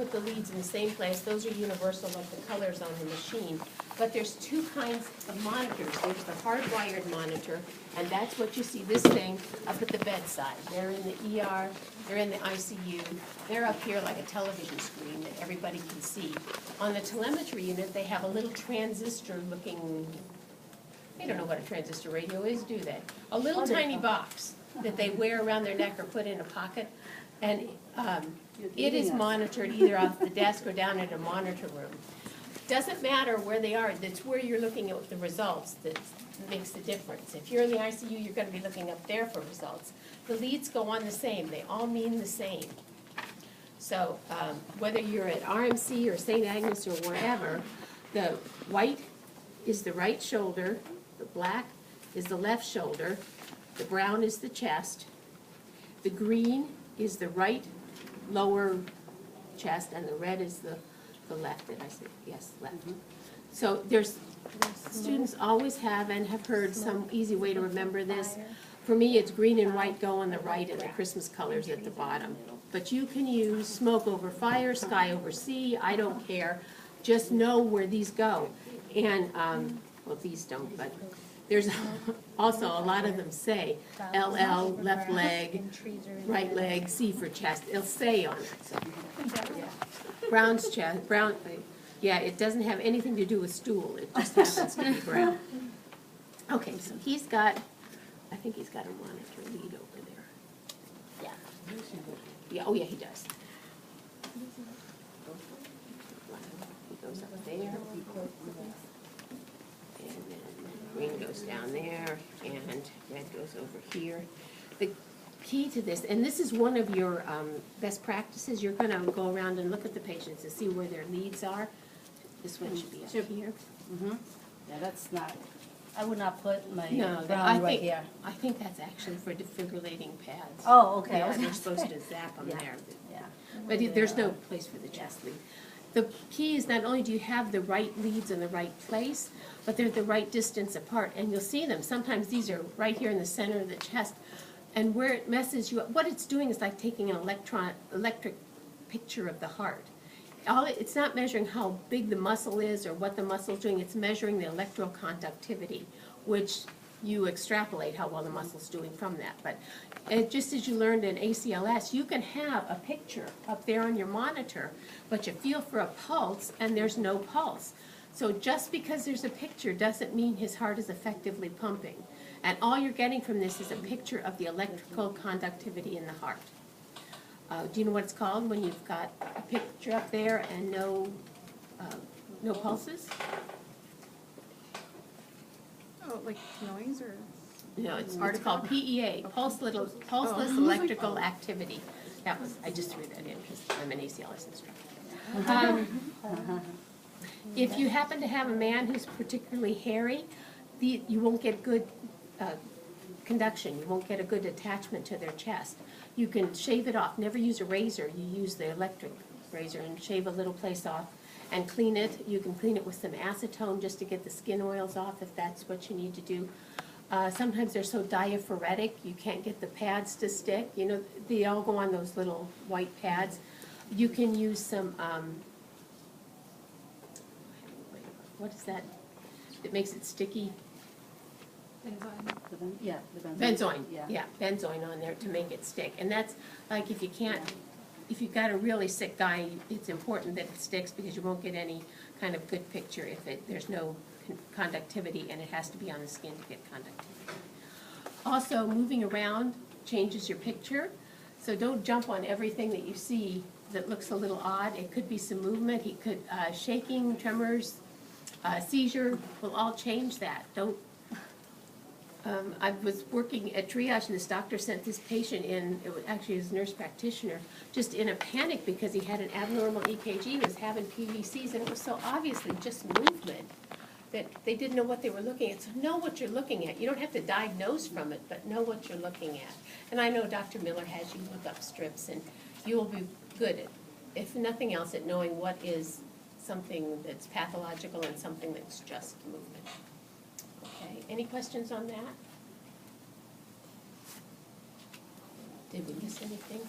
put the leads in the same place. Those are universal, like the colors on the machine. But there's two kinds of monitors. There's the hardwired monitor, and that's what you see, this thing up at the bedside. They're in the ER, they're in the ICU. They're up here like a television screen that everybody can see. On the telemetry unit, they have a little transistor-looking, they don't know what a transistor radio is, do they? A little tiny box that they wear around their neck or put in a pocket. And it is monitored either off the desk or down in a monitor room. Doesn't matter where they are, that's where you're looking at the results that makes the difference. If you're in the ICU, you're going to be looking up there for results. The leads go on the same, they all mean the same. So whether you're at RMC or St. Agnes or wherever, the white is the right shoulder, the black is the left shoulder, the brown is the chest, the green is the right lower chest, and the red is the left, did I say? Yes, left. So students always have and have heard some easy way to remember this. For me, it's green and white go on the right and the Christmas colors at the bottom. But you can use smoke over fire, sky over sea, I don't care. Just know where these go. And, well, these don't, but there's also a lot of them say LL, left leg, right leg, C for chest. It'll say on it. So. Yeah. Brown's chest, brown, yeah, it doesn't have anything to do with stool. It just happens to be brown. Okay, so he's got, I think he's got a monitor lead over there. Yeah. Yeah, oh yeah, he does. He goes up there. And then green goes down there, and red goes over here. The key to this, and this is one of your best practices, you're going to go around and look at the patients to see where their leads are. This one should be up here. Yeah, that's not, I would not put my No, brown right here. I think that's actually for defibrillating pads. Oh, okay. Yeah, they're supposed to zap them Yeah. there. Yeah. But there's no place for the chest lead. The key is not only do you have the right leads in the right place, but they're the right distance apart, and you'll see them. Sometimes these are right here in the center of the chest, and where it messes you up, what it's doing is like taking an electric picture of the heart. It's not measuring how big the muscle is or what the muscle's doing, it's measuring the electrical conductivity, which you extrapolate how well the muscle's doing from that. But just as you learned in ACLS, you can have a picture up there on your monitor, but you feel for a pulse and there's no pulse. So just because there's a picture doesn't mean his heart is effectively pumping. And all you're getting from this is a picture of the electrical conductivity in the heart. Do you know what it's called when you've got a picture up there and no pulses? Oh, like noise or? No, it's called PEA, pulseless electrical activity. That was, I just threw that in because I'm an ACLS instructor. If you happen to have a man who's particularly hairy, you won't get good conduction. You won't get a good attachment to their chest. You can shave it off. Never use a razor. You use the electric razor and shave a little place off and clean it. You can clean it with some acetone just to get the skin oils off if that's what you need to do. Sometimes they're so diaphoretic you can't get the pads to stick. You know, they all go on those little white pads. You can use some, what is that that makes it sticky? Yeah, the Benzoin, yeah, benzoin on there to make it stick. And that's, like, if you've got a really sick guy, it's important that it sticks because you won't get any kind of good picture if there's no conductivity, and it has to be on the skin to get conductivity. Also, moving around changes your picture, so don't jump on everything that you see that looks a little odd. It could be some movement, he could, shaking, tremors, seizure will all change that. Don't. I was working at triage, and this doctor sent this patient in, it was actually his nurse practitioner, just in a panic because he had an abnormal EKG, was having PVCs, and it was so obviously just movement that they didn't know what they were looking at. So know what you're looking at. You don't have to diagnose from it, but know what you're looking at. And I know Dr. Miller has you look up strips, and you will be good at, if nothing else, at knowing what is something that's pathological and something that's just movement. Okay, any questions on that? Did we miss anything?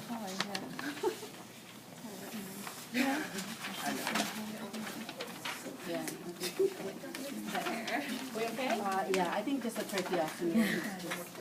color, yeah. Yeah. We okay? Yeah, I think just a tracheostomy is just